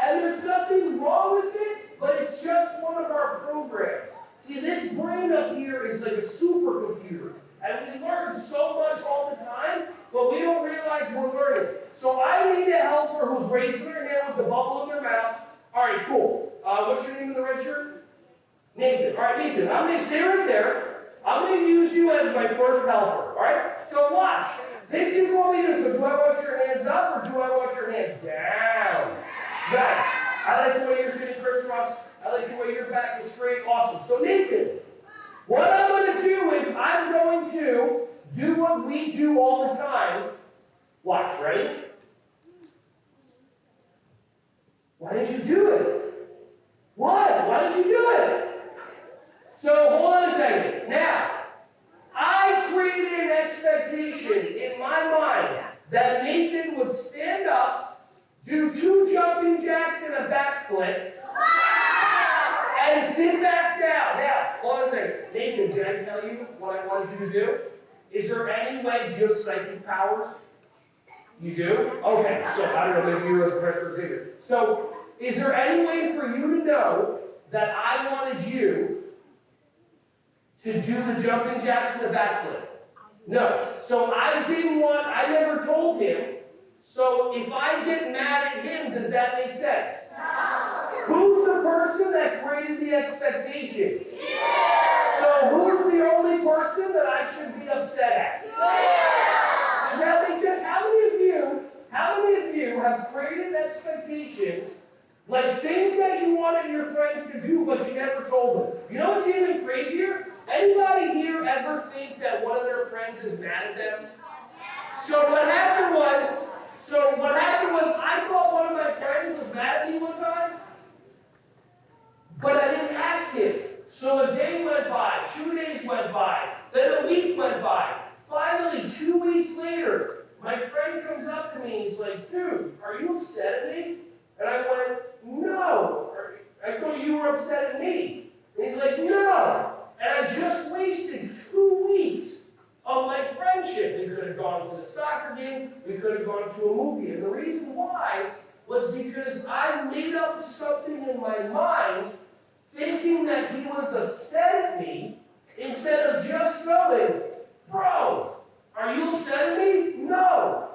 And there's nothing wrong with it, but it's just one of our programs. See, this brain up here is like a supercomputer. And we learn so much all the time, but we don't realize we're learning. So I need a helper who's raising their hand with the bubble in their mouth. All right, cool. What's your name in the red shirt? Nathan. All right, Nathan, I'm going to stay right there. I'm going to use you as my first helper. All right? So watch. This is what we do. So do I want your hands up or do I want your hands down? Nice. I like the way you're sitting crisscross. I like the way your back is straight. Awesome. So Nathan, what I'm going to do is I'm going to do what we do all the time. Watch, ready? Why didn't you do it? What? Why didn't you do it? So hold on a second. Now, I created an expectation in my mind that Nathan would stand up, do 2 jumping jacks and a backflip, and sit back down. Now, hold on a second. Nathan, did I tell you what I wanted you to do? Is there any way, do you have psychic powers? You do? Okay, so I don't know, maybe you were the press receiver. So, is there any way for you to know that I wanted you to do the jumping jacks and the backflip? No. So I never told him. So if I get mad at him, does that make sense? No. Who's the person that created the expectation? Yeah. So who's the only person that I should be upset at? Yeah. Does that make sense? How many of you have created expectations, like things that you wanted your friends to do, but you never told them? You know what's even crazier? Anybody here ever think that one of their friends is mad at them? So what happened was, I thought one of my friends was mad at me one time, but I didn't ask him. So a day went by, 2 days went by, then a week went by. Finally, 2 weeks later, my friend comes up to me and he's like, dude, are you upset at me? And I went, no. I thought you were upset at me. And he's like, no. And I just wasted 2 weeks of my friendship. We could have gone to the soccer game. We could have gone to a movie. And the reason why was because I made up something in my mind thinking that he was upset at me instead of just going, bro, are you upset at me? No.